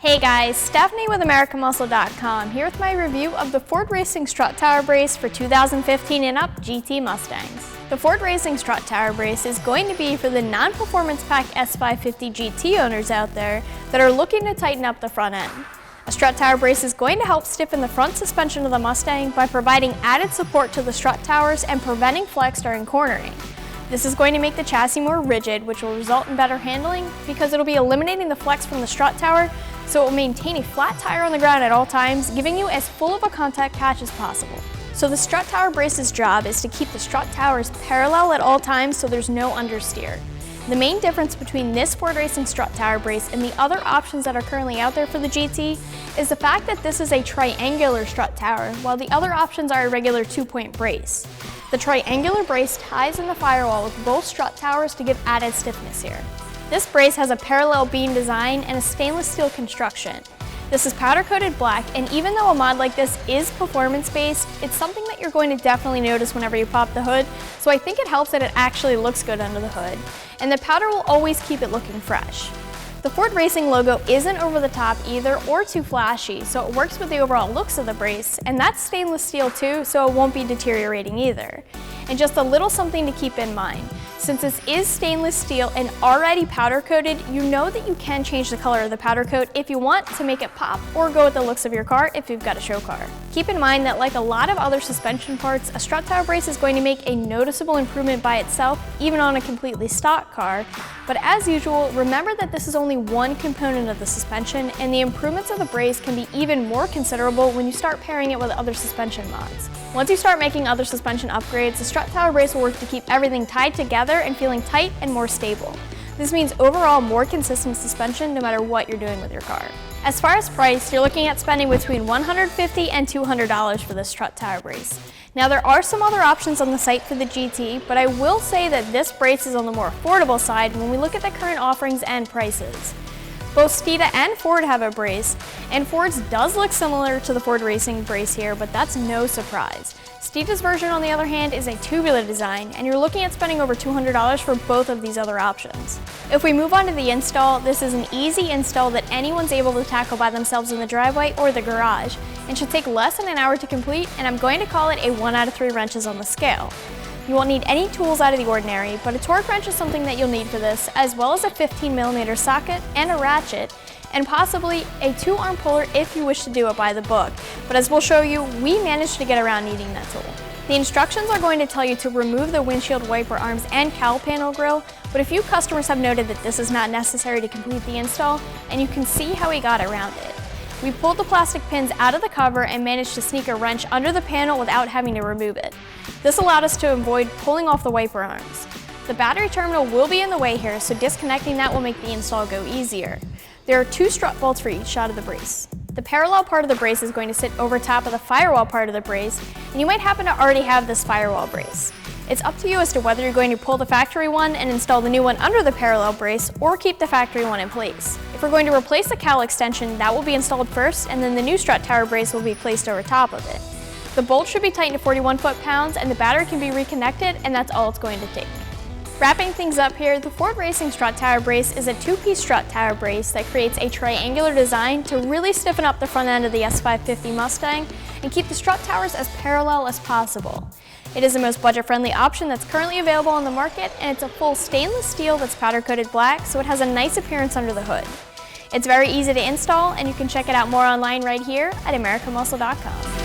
Hey guys, Stephanie with AmericanMuscle.com here with my review of the Ford Racing Strut Tower Brace for 2015 and up GT Mustangs. The Ford Racing Strut Tower Brace is going to be for the non-performance pack S550 GT owners out there that are looking to tighten up the front end. A strut tower brace is going to help stiffen the front suspension of the Mustang by providing added support to the strut towers and preventing flex during cornering. This is going to make the chassis more rigid, which will result in better handling because it'll be eliminating the flex from the strut tower, so it will maintain a flat tire on the ground at all times, giving you as full of a contact patch as possible. So the strut tower brace's job is to keep the strut towers parallel at all times so there's no understeer. The main difference between this Ford Racing strut tower brace and the other options that are currently out there for the GT is the fact that this is a triangular strut tower, while the other options are a regular 2-point brace. The triangular brace ties in the firewall with both strut towers to give added stiffness here. This brace has a parallel beam design and a stainless steel construction. This is powder coated black, and even though a mod like this is performance based, it's something that you're going to definitely notice whenever you pop the hood, so I think it helps that it actually looks good under the hood. And the powder will always keep it looking fresh. The Ford Racing logo isn't over the top either or too flashy, so it works with the overall looks of the brace, and that's stainless steel too, so it won't be deteriorating either. And just a little something to keep in mind. Since this is stainless steel and already powder coated, you know that you can change the color of the powder coat if you want to make it pop or go with the looks of your car if you've got a show car. Keep in mind that like a lot of other suspension parts, a strut tower brace is going to make a noticeable improvement by itself, even on a completely stock car. But as usual, remember that this is only one component of the suspension, and the improvements of the brace can be even more considerable when you start pairing it with other suspension mods. Once you start making other suspension upgrades, the strut tower brace will work to keep everything tied together and feeling tight and more stable. This means overall more consistent suspension no matter what you're doing with your car. As far as price, you're looking at spending between $150 and $200 for this strut tower brace. Now there are some other options on the site for the GT, but I will say that this brace is on the more affordable side when we look at the current offerings and prices. Both Steeda and Ford have a brace, and Ford's does look similar to the Ford Racing brace here, but that's no surprise. Steeda's version, on the other hand, is a tubular design, and you're looking at spending over $200 for both of these other options. If we move on to the install, this is an easy install that anyone's able to tackle by themselves in the driveway or the garage, and should take less than an hour to complete, and I'm going to call it a 1 out of 3 wrenches on the scale. You won't need any tools out of the ordinary, but a torque wrench is something that you'll need for this, as well as a 15mm socket and a ratchet, and possibly a 2-arm puller if you wish to do it by the book. But as we'll show you, we managed to get around needing that tool. The instructions are going to tell you to remove the windshield wiper arms and cowl panel grille, but a few customers have noted that this is not necessary to complete the install, and you can see how we got around it. We pulled the plastic pins out of the cover and managed to sneak a wrench under the panel without having to remove it. This allowed us to avoid pulling off the wiper arms. The battery terminal will be in the way here, so disconnecting that will make the install go easier. There are 2 strut bolts for each side of the brace. The parallel part of the brace is going to sit over top of the firewall part of the brace, and you might happen to already have this firewall brace. It's up to you as to whether you're going to pull the factory one and install the new one under the parallel brace, or keep the factory one in place. If we're going to replace the cowl extension, that will be installed first, and then the new strut tower brace will be placed over top of it. The bolt should be tightened to 41 foot-pounds, and the battery can be reconnected, and that's all it's going to take. Wrapping things up here, the Ford Racing Strut Tower Brace is a 2-piece strut tower brace that creates a triangular design to really stiffen up the front end of the S550 Mustang and keep the strut towers as parallel as possible. It is the most budget-friendly option that's currently available on the market, and it's a full stainless steel that's powder-coated black, so it has a nice appearance under the hood. It's very easy to install, and you can check it out more online right here at AmericanMuscle.com.